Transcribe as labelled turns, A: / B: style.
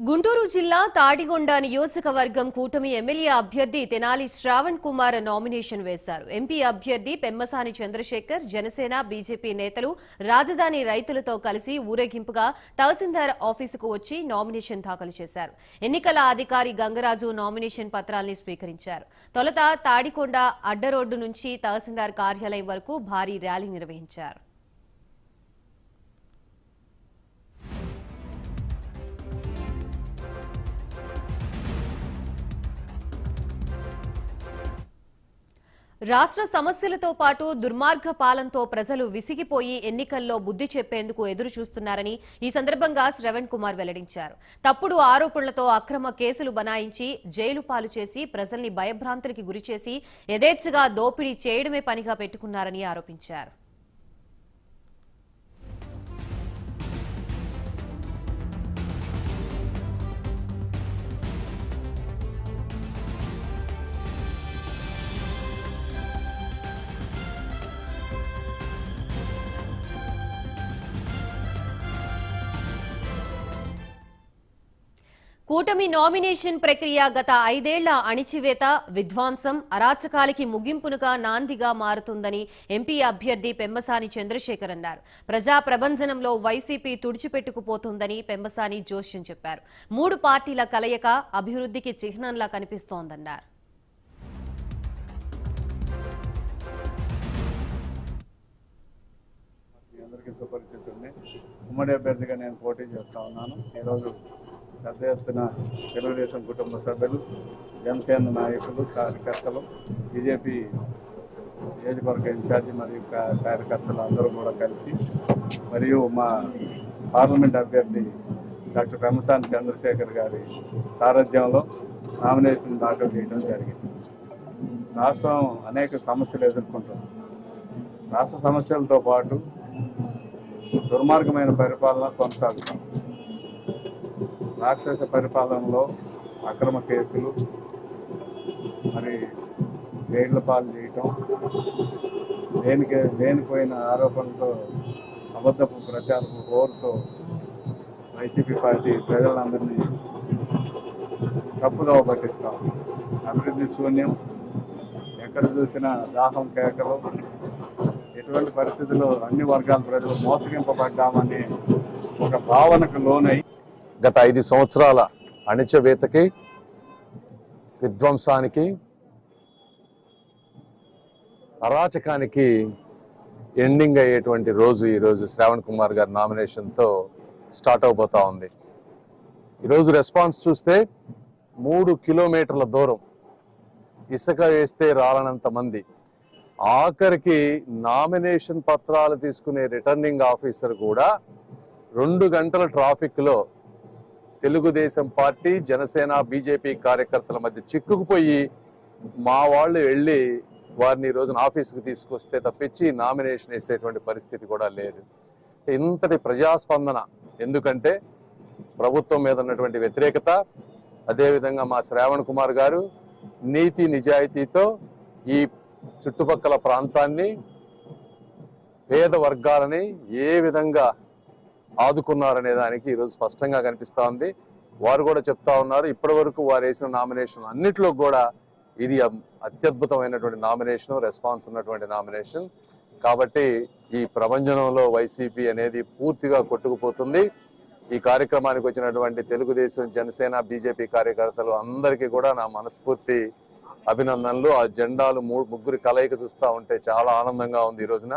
A: గుంటూరు జిల్లా తాడిగొండ నియోజకవర్గం కూటమి ఎమ్మెల్యే అభ్యర్థి తెనాలి శ్రావణ్ కుమార్ నామినేషన్ వేశారు. ఎంపీ అభ్యర్థి పెమ్మసాని చంద్రశేఖర్ జనసేన బీజేపీ నేతలు రాజధాని రైతులతో కలిసి ఊరేగింపుగా తహసీల్దార్ ఆఫీసుకు వచ్చి నామినేషన్ దాఖలు చేశారు. ఎన్నికల అధికారి గంగరాజు నామినేషన్ పత్రాల్ని స్వీకరించారు. తొలుత తాడికొండ అడ్డరోడ్డు నుంచి తహసీల్దార్ కార్యాలయం వరకు భారీ ర్యాలీ నిర్వహించారు. రాష్ట్ర సమస్యలతో పాటు దుర్మార్గ పాలనతో ప్రజలు విసిగిపోయి ఎన్నికల్లో బుద్ధి చెప్పేందుకు ఎదురు చూస్తున్నారని ఈ సందర్భంగా శ్రవణ్ కుమార్ వెల్లడించారు. తప్పుడు ఆరోపణలతో అక్రమ కేసులు బనాయించి జైలు పాలు చేసి ప్రజల్ని భయభ్రాంతులకి గురిచేసి యథేచ్ఛగా దోపిడీ చేయడమే పనిగా పెట్టుకున్నారని ఆరోపించారు. కూటమి నామినేషన్ ప్రక్రియ గత 5 ఏళ్ల అణిచివేత, విధ్వంసం, అరాచకాలకి ముగింపునుగా నాందిగా మారుతుందని ఎంపీ అభ్యర్థి పెమ్మసాని చంద్రశేఖర్ అన్నారు. ప్రజా ప్రభంజనంలో వైసీపీ తుడిచిపెట్టుకుపోతుందని పెమ్మసాని జోష్యం చెప్పారు. 3 పార్టీల కలయిక అభివృద్ధికి చిహ్నంలా కనిపిస్తోందన్నారు.
B: ఉమ్మడి అభ్యర్థిగా నేను పోటీ చేస్తా ఉన్నాను. ఈరోజు పెద్ద ఎత్తున తెలుగుదేశం కుటుంబ సభ్యులు, జనసేన నాయకులు, కార్యకర్తలు, బీజేపీ నియోజకవర్గ ఇన్ఛార్జి మరియు కార్యకర్తలు అందరూ కూడా కలిసి మరియు మా పార్లమెంట్ అభ్యర్థి డాక్టర్ పెమ్మసాని చంద్రశేఖర్ గారి సారథ్యంలో నామినేషన్ దాఖలు చేయడం జరిగింది. రాష్ట్రం అనేక సమస్యలు ఎదుర్కొంటుంది. రాష్ట్ర సమస్యలతో పాటు దుర్మార్గమైన పరిపాలన కొనసాగుతాం. రాక్షస పరిపాలనలో అక్రమ కేసులు, మరి జైళ్ల పాలు చేయటం, లేనిపోయిన ఆరోపణలతో అబద్ధపు ప్రచారపు హోరుతో వైసీపీ పార్టీ ప్రజలందరినీ తప్పుదోవ పట్టిస్తాం. అభివృద్ధి శూన్యం, ఎక్కడ చూసినా దాహం కేకలు. ఎటువంటి పరిస్థితుల్లో అన్ని వర్గాల ప్రజలు మోసగింపబడ్డామని ఒక భావనకు లోనై
C: గత 5 సంవత్సరాల అణిచివేతకి, విధ్వంసానికి, అరాచకానికి ఎండింగ్ అయ్యేటువంటి రోజు ఈరోజు శ్రావణ్ కుమార్ గారి నామినేషన్తో స్టార్ట్ అవబోతా ఉంది. ఈరోజు రెస్పాన్స్ చూస్తే 3 కిలోమీటర్ల దూరం ఇసుక వేస్తే రాలనంత మంది, ఆఖరికి నామినేషన్ పత్రాలు తీసుకునే రిటర్నింగ్ ఆఫీసర్ కూడా 2 గంటల ట్రాఫిక్లో తెలుగుదేశం పార్టీ, జనసేన, బీజేపీ కార్యకర్తల మధ్య చిక్కుకుపోయి మా వాళ్ళు వెళ్ళి వారిని ఈ రోజున ఆఫీసుకు తీసుకొస్తే తప్పించి నామినేషన్ వేసేటువంటి పరిస్థితి కూడా లేదు. ఇంతటి ప్రజాస్పందన ఎందుకంటే ప్రభుత్వం మీద ఉన్నటువంటి వ్యతిరేకత, అదేవిధంగా మా శ్రావణ్ కుమార్ గారు నీతి నిజాయితీతో ఈ చుట్టుపక్కల ప్రాంతాన్ని, పేద వర్గాలని ఏ విధంగా ఆదుకున్నారనే దానికి ఈరోజు స్పష్టంగా కనిపిస్తూ ఉంది. వారు కూడా చెప్తా ఉన్నారు, ఇప్పటి వరకు వారు వేసిన నామినేషన్ అన్నిట్లో కూడా ఇది అత్యద్భుతమైనటువంటి నామినేషన్, రెస్పాన్స్ ఉన్నటువంటి నామినేషన్. కాబట్టి ఈ ప్రభంజనంలో వైసీపీ అనేది పూర్తిగా కొట్టుకుపోతుంది. ఈ కార్యక్రమానికి వచ్చినటువంటి తెలుగుదేశం, జనసేన, బీజేపీ కార్యకర్తలు అందరికీ కూడా నా మనస్ఫూర్తి అభినందనలు. ఆ జెండాలు 3 ముగ్గురి కలయిక చూస్తూ ఉంటే చాలా ఆనందంగా ఉంది ఈ రోజున.